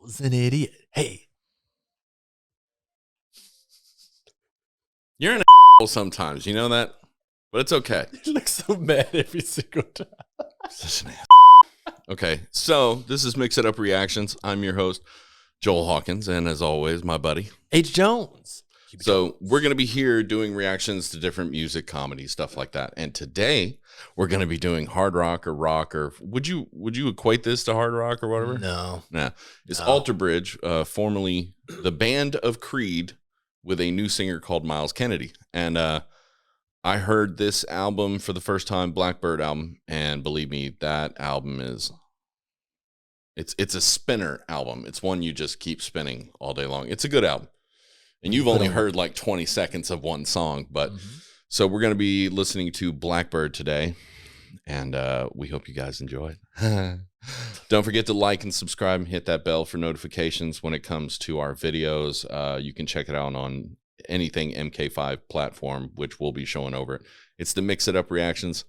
was an idiot. Hey. You're an asshole sometimes, you know that? But it's okay. You look so mad every single time. Such an ass. Okay, so this is Mix It Up Reactions. I'm your host, Joel Hawkins, and as always, my buddy, H. Jones. So we're going to be here doing reactions to different music, comedy, stuff like that. And today we're going to be doing hard rock or rock, or would you equate this to hard rock or whatever? No. Nah. It's Alterbridge, formerly the band of Creed, with a new singer called Miles Kennedy. And I heard this album for the first time, Blackbird album, and believe me, that album is it's a spinner album. It's one you just keep spinning all day long. It's a good album. And you've only heard like 20 seconds of one song, but so we're going to be listening to Blackbird today, and we hope you guys enjoy it. Don't forget to like and subscribe and hit that bell for notifications when it comes to our videos. You can check it out on anything MK5 platform, which we'll be showing over it. It's the Mix It Up Reactions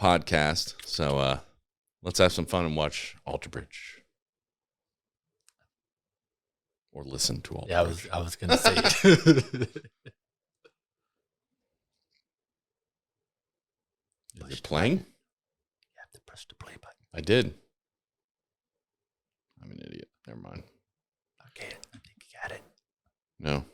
podcast. So let's have some fun and watch Alterbridge. Or listen to all. Yeah, I was gonna say it. Is it playing? You have to press the play button. I did. I'm an idiot. Never mind. Okay, I think you got it. No.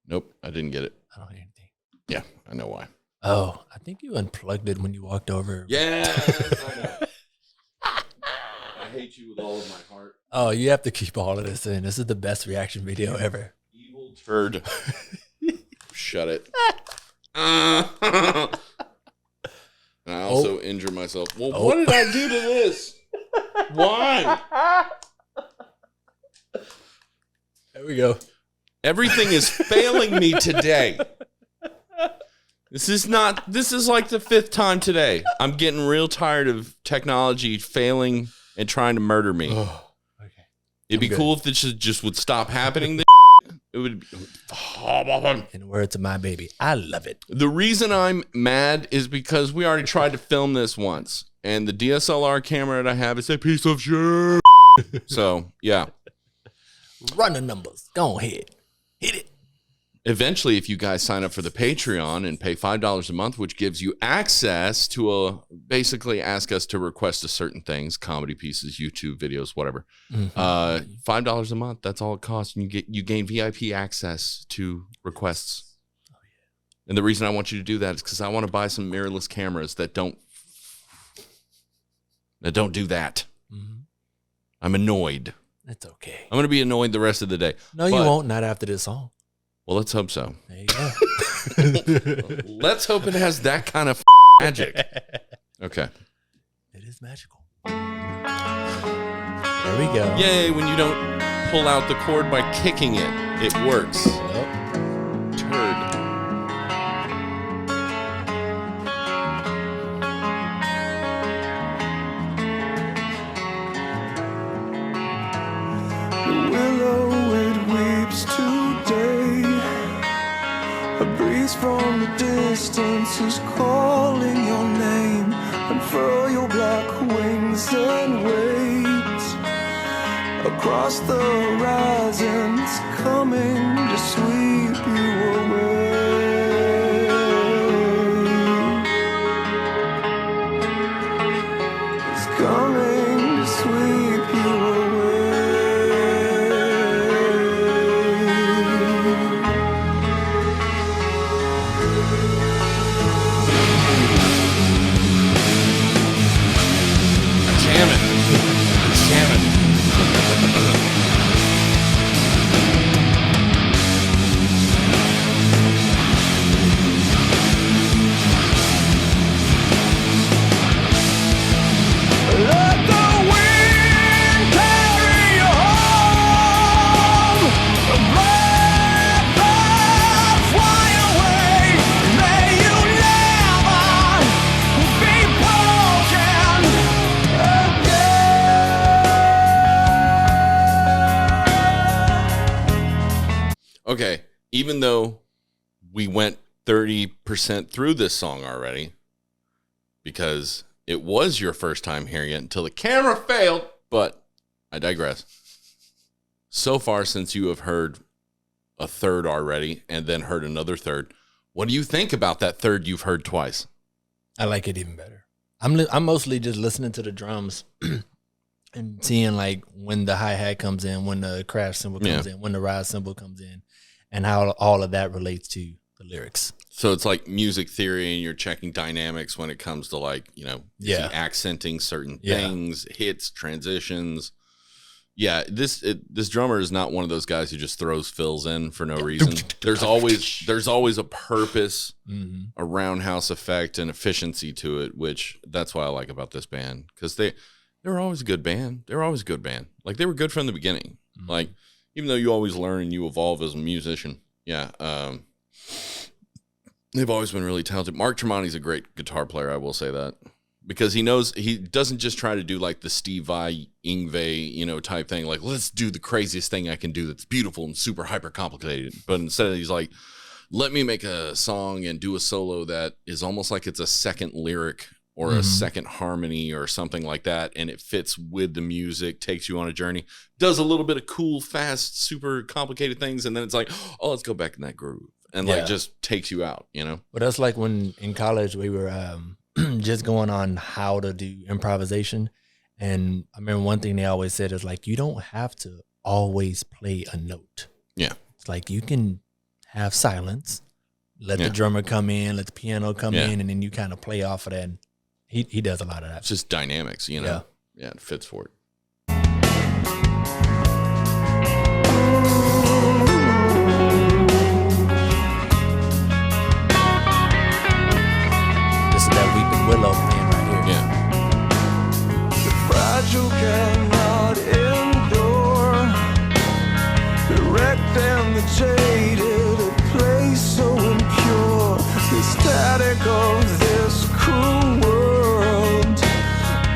Nope, I didn't get it. I don't hear anything. Yeah, I know why. Oh, I think you unplugged it when you walked over. Yes, I know. I hate you with all of my heart. Oh, you have to keep all of this in. This is the best reaction video ever. Evil turd. Shut it. And I also injure myself. Well, what did I do to this? Why? There we go. Everything is failing me today. This is like the 5th time today. I'm getting real tired of technology failing and trying to murder me. Oh, okay. It'd be cool if this just would stop happening. It would be, in the words of my baby, I love it. The reason I'm mad is because we already tried to film this once, and the DSLR camera that I have is a piece of shit. So, yeah. Run the numbers. Go ahead. Hit it. Eventually, if you guys sign up for the Patreon and pay $5 a month, which gives you access to basically ask us to request a certain things, comedy pieces, YouTube videos, whatever. $5 a month, that's all it costs. And you gain VIP access to requests. Oh, yeah. And the reason I want you to do that is because I want to buy some mirrorless cameras that don't do that. I'm annoyed. It's okay. I'm going to be annoyed the rest of the day. No, you won't. Not after this song. Well, let's hope so. There you go. Let's hope it has that kind of magic. Okay. It is magical. There we go. Yay, when you don't pull out the cord by kicking it, it works. Yep. Turd. The willow, it weeps today. A breeze from the distance is calling your name. Unfurl your black wings and wait. Across the horizon, it's coming to sweep you away. It's coming to sweep you away. Okay, even though we went 30% through this song already, because it was your first time hearing it until the camera failed, but I digress. So far, since you have heard a third already and then heard another third, what do you think about that third you've heard twice? I like it even better. I'm mostly just listening to the drums and seeing like when the hi-hat comes in, when the crash cymbal comes in, when the ride cymbal comes in, and how all of that relates to the lyrics. So it's like music theory, and you're checking dynamics when it comes to like, you know, accenting certain things, hits, transitions. Yeah, this drummer is not one of those guys who just throws fills in for no reason. There's always a purpose, a roundhouse effect, and efficiency to it, which that's why I like about this band, because they were always a good band. They were always a good band. Like they were good from the beginning. Like even though you always learn and you evolve as a musician, they've always been really talented. Mark Tremonti's a great guitar player, I will say that. Because he knows he doesn't just try to do like the Steve Vai, Yngwie, you know, type thing. Like, let's do the craziest thing I can do that's beautiful and super hyper complicated. But instead, he's like, let me make a song and do a solo that is almost like it's a second lyric or a second harmony or something like that. And it fits with the music, takes you on a journey, does a little bit of cool, fast, super complicated things. And then it's like, oh, let's go back in that groove. And like just takes you out, you know? But that's like when in college we were just going on how to do improvisation. And I remember one thing they always said is like, you don't have to always play a note. Yeah. It's like you can have silence, let the drummer come in, let the piano come in, and then you kind of play off of that. And he does a lot of that. It's just dynamics, you know? Yeah, it fits for it. That Weeping Willow playing right here. The fragile cannot endure the wrecked and the jaded, a place so impure. The static of this cruel world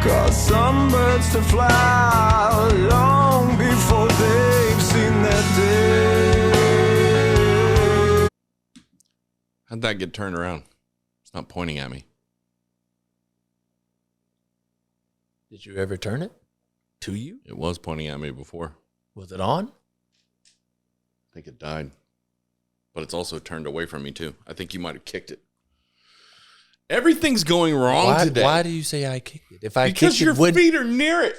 cause some birds to fly long before they've seen their day. How'd that get turned around? It's not pointing at me. Did you ever turn it to you? It was pointing at me before. Was it on? I think it died. But it's also turned away from me too. I think you might have kicked it. Everything's going wrong today. Why do you say I kicked it? Because your feet are near it.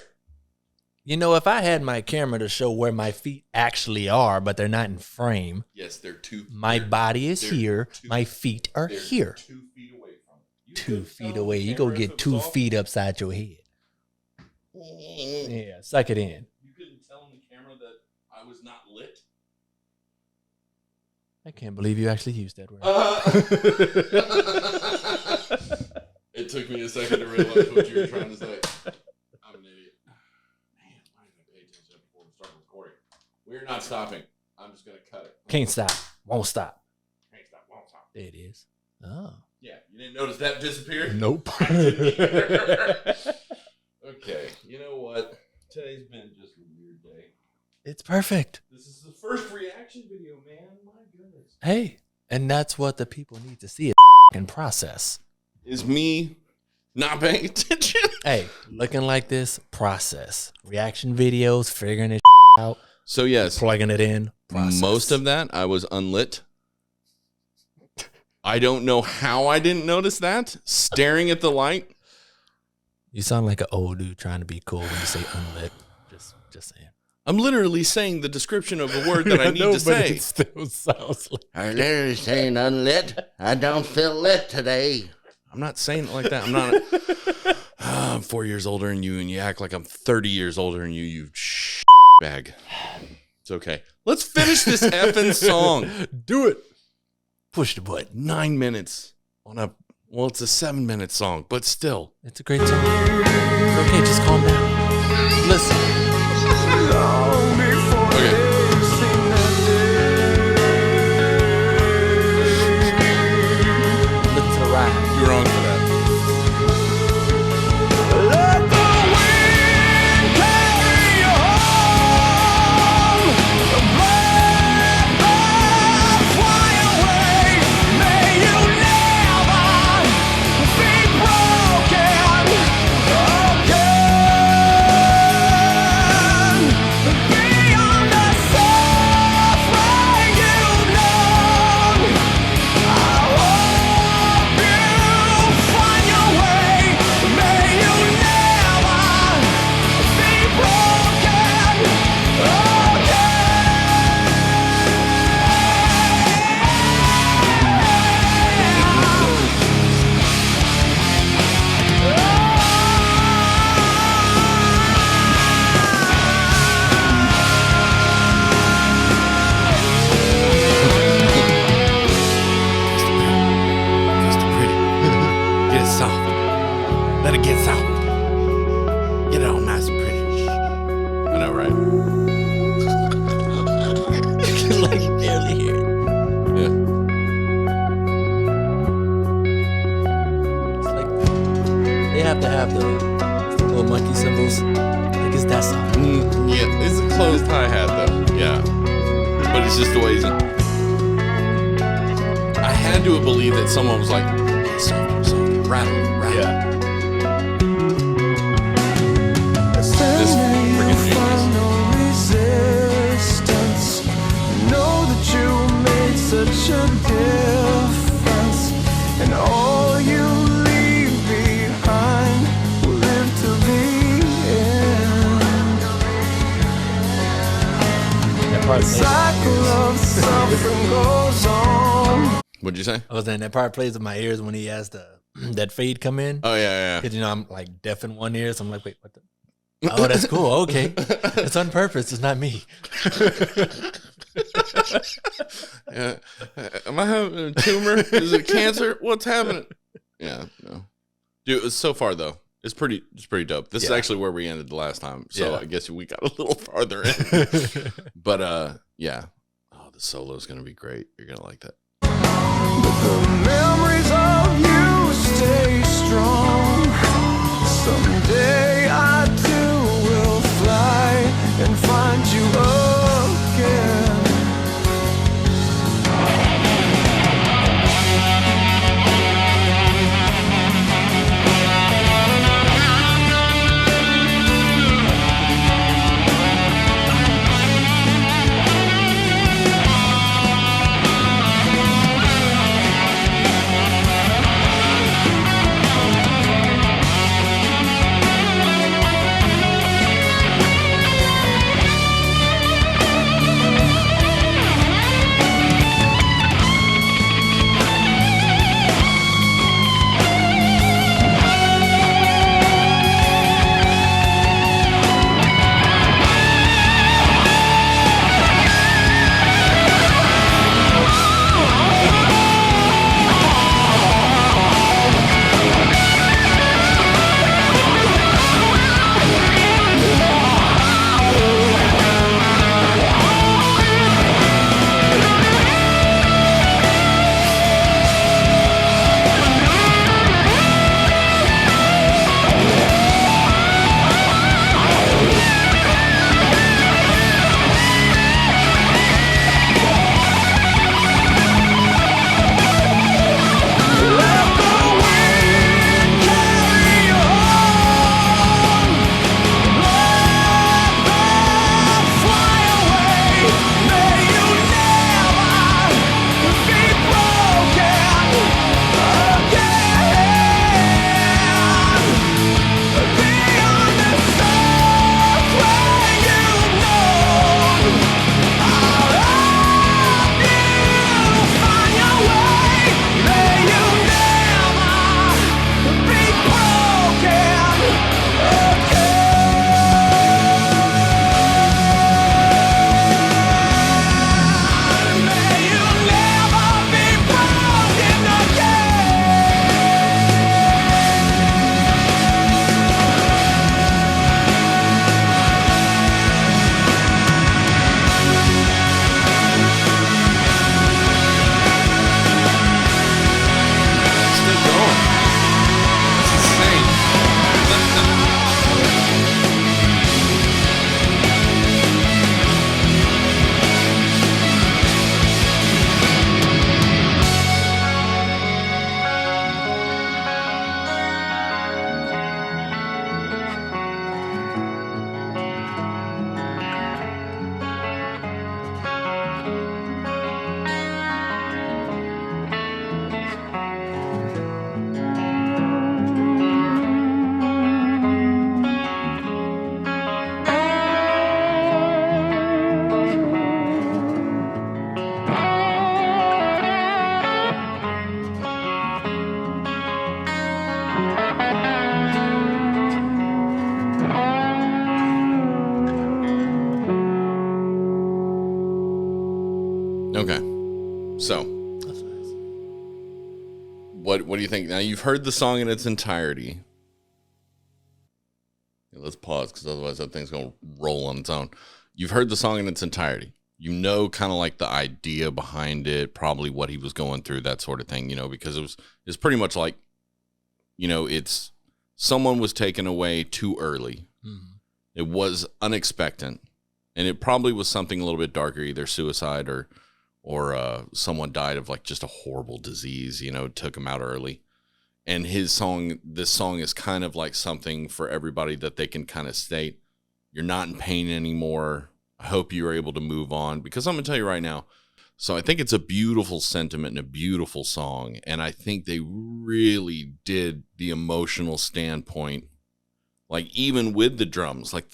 You know, if I had my camera to show where my feet actually are, but they're not in frame. Yes, they're two. My body is here. My feet are here. 2 feet away from it. 2 feet away. You go get 2 feet upside your head. Yeah, suck it in. You couldn't tell on the camera that I was not lit? I can't believe you actually used that word. It took me a second to realize what you were trying to say. I'm an idiot. Man, why didn't I pay attention before we started recording? We're not stopping. I'm just going to cut it. Can't stop. Won't stop. Can't stop. Won't stop. There it is. Oh. Yeah, you didn't notice that disappeared? Nope. Okay, you know what? Today's been just a weird day. It's perfect. This is the first reaction video, man. My goodness. Hey, and that's what the people need to see, in process. Is me not paying attention? Hey, looking like this, process. Reaction videos, figuring it out. So yes. Plugging it in, process. Most of that, I was unlit. I don't know how I didn't notice that. Staring at the light. You sound like an old dude trying to be cool when you say unlit. Just saying. I'm literally saying the description of a word that I need to say. It still sounds like I'm literally saying unlit. I don't feel lit today. I'm not saying it like that. I'm not. I'm 4 years older than you, and you act like I'm 30 years older than you. You bag. It's okay. Let's finish this effing song. Do it. Push the button. 9 minutes on a. Well, it's a 7-minute song, but still. It's a great song. It's okay, just calm down. Listen. Okay. Look to the right. You're wrong for that. Like you barely hear it. Yeah. It's like they have to have the little monkey cymbals. Like it's that song. Yeah, it's a closed hi-hat though. Yeah. But it's just the way I had to have believed that someone was like, softer, rattle. Yeah. Just freaking genius. No resistance. Know that you made such a difference, and all you leave behind will live to the end. That part The cycle of suffering goes on. What'd you say? I was saying that part plays in my ears when he has that fade come in. Oh, yeah. Because, I'm like deaf in one ear, so I'm like, wait, what the? Oh, that's cool. Okay. It's on purpose. It's not me. Yeah. Am I having a tumor? Is it cancer? What's happening? Yeah, no. Dude, so far, though, it's pretty dope. This is actually where we ended the last time, so I guess we got a little farther in. But, yeah. Oh, the solo is going to be great. You're going to like that. The memories of you stay strong. Someday I too will fly and find you again. Okay. So, That's nice. what do you think? Now, you've heard the song in its entirety. let's pause because otherwise that thing's going to roll on its own. You've heard the song in its entirety. You know, kind of like the idea behind it, probably what he was going through, that sort of thing, you know, because it's pretty much like, you know, it's someone was taken away too early. Mm-hmm. It was unexpected, and it probably was something a little bit darker, either suicide or someone died of like just a horrible disease, you know, took him out early. And this song is kind of like something for everybody that they can kind of state, you're not in pain anymore. I hope you were able to move on, because I'm going to tell you right now. So I think it's a beautiful sentiment and a beautiful song. And I think they really did the emotional standpoint, like even with the drums, like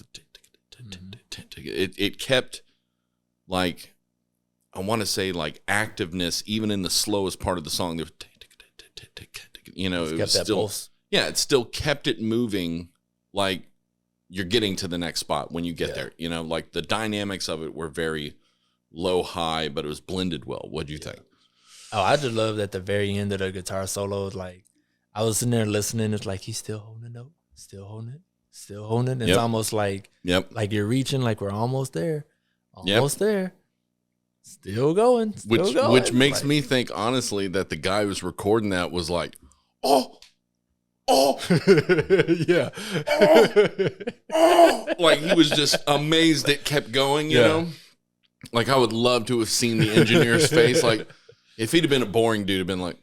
it kept like, I want to say like activeness, even in the slowest part of the song. You know, it was still, pulse. Yeah, it still kept it moving, like you're getting to the next spot when you get there. You know, like the dynamics of it were very low, high, but it was blended well. What do you think? Oh, I just love at the very end of the guitar solo. Like I was sitting there listening. It's like he's still holding the note, still holding it, still holding it. It's almost like like you're reaching, like we're almost there, there. Still going, which makes me think honestly that the guy who was recording that was like, oh, yeah, like he was just amazed it kept going, you know. Like I would love to have seen the engineer's face. Like if he'd have been a boring dude, have been like,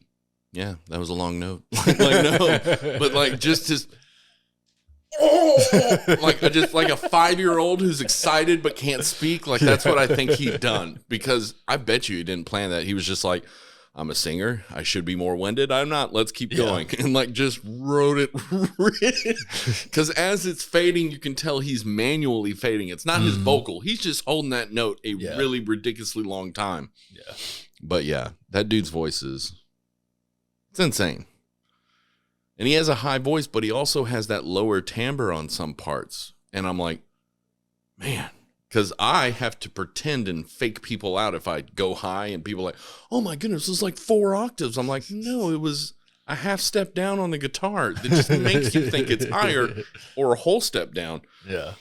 yeah, that was a long note. like no, but like just his. Like a 5-year-old who's excited but can't speak. Like that's what I think he'd done, because I bet you he didn't plan that. He was just like, I'm a singer, I should be more winded, I'm not, let's keep going. And like just wrote it, because as it's fading you can tell he's manually fading. It's not his vocal, he's just holding that note a really ridiculously long time. But yeah, that dude's voice it's insane. And he has a high voice, but he also has that lower timbre on some parts. And I'm like, man, because I have to pretend and fake people out if I go high, and people are like, oh my goodness, it's like 4 octaves. I'm like, no, it was a half step down on the guitar. That just makes you think it's higher, or a whole step down. Yeah.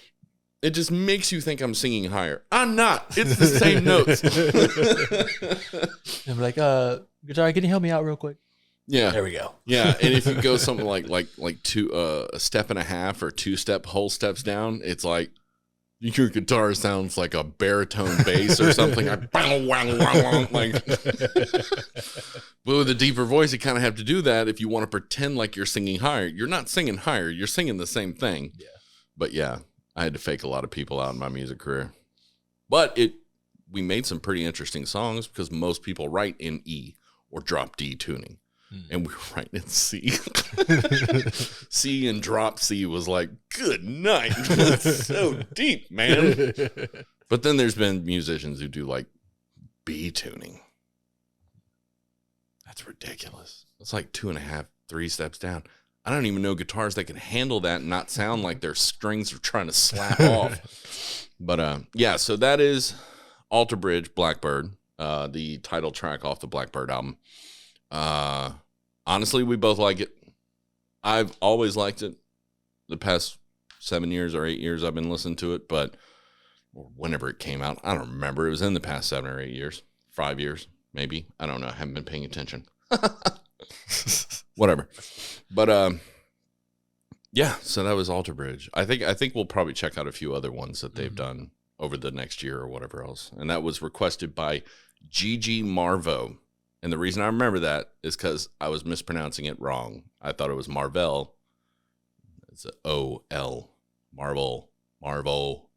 It just makes you think I'm singing higher. I'm not. It's the same notes. I'm like, guitar, can you help me out real quick? Yeah. There we go. Yeah. And if you go something like a step and a half or 2 whole steps down, it's like your guitar sounds like a baritone bass or something. Like, but with a deeper voice, you kind of have to do that if you want to pretend like you're singing higher. You're not singing higher. You're singing the same thing. Yeah. But yeah, I had to fake a lot of people out in my music career. But we made some pretty interesting songs, because most people write in E or drop D tuning. And we were writing in C. C and drop C was like, good night. That's so deep, man. But then there's been musicians who do like B tuning. That's ridiculous. It's like 2.5, 3 steps down. I don't even know guitars that can handle that and not sound like their strings are trying to slap off. But yeah, so that is Alterbridge, Blackbird, the title track off the Blackbird album. Honestly, we both like it. I've always liked it. The past 7 years or 8 years I've been listening to it, but whenever it came out, I don't remember. It was in the past 7 or 8 years, 5 years, maybe. I don't know. I haven't been paying attention. Whatever. But yeah, so that was Alterbridge. I think we'll probably check out a few other ones that they've done over the next year or whatever else. And that was requested by Gigi Marvo. And the reason I remember that is because I was mispronouncing it wrong. I thought it was Marvel. It's O-L. Marvel. Marvel.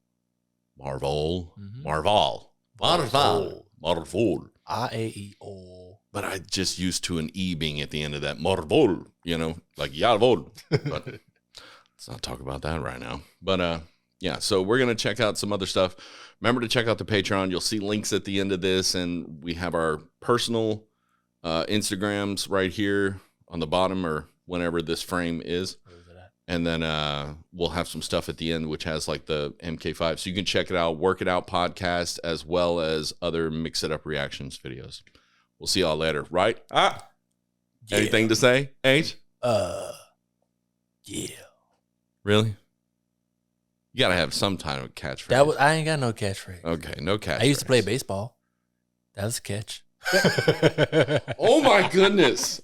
Marvel. Marvel. Marvel. Marvel. A-E-O. But I just used to an E being at the end of that. Marvel. You know, like Yarvol. But let's not talk about that right now. But yeah, so we're going to check out some other stuff. Remember to check out the Patreon. You'll see links at the end of this. And we have our personal Instagrams right here on the bottom, or whenever this frame is. And then we'll have some stuff at the end, which has like the MK5. So you can check it out, Work It Out podcast, as well as other Mix It Up reactions videos. We'll see y'all later, right? Yeah. Anything to say, Aich? Yeah. Really? You got to have some kind of catchphrase. I ain't got no catchphrase. Okay, no catchphrase. I used to play baseball. That was a catch. Oh my goodness.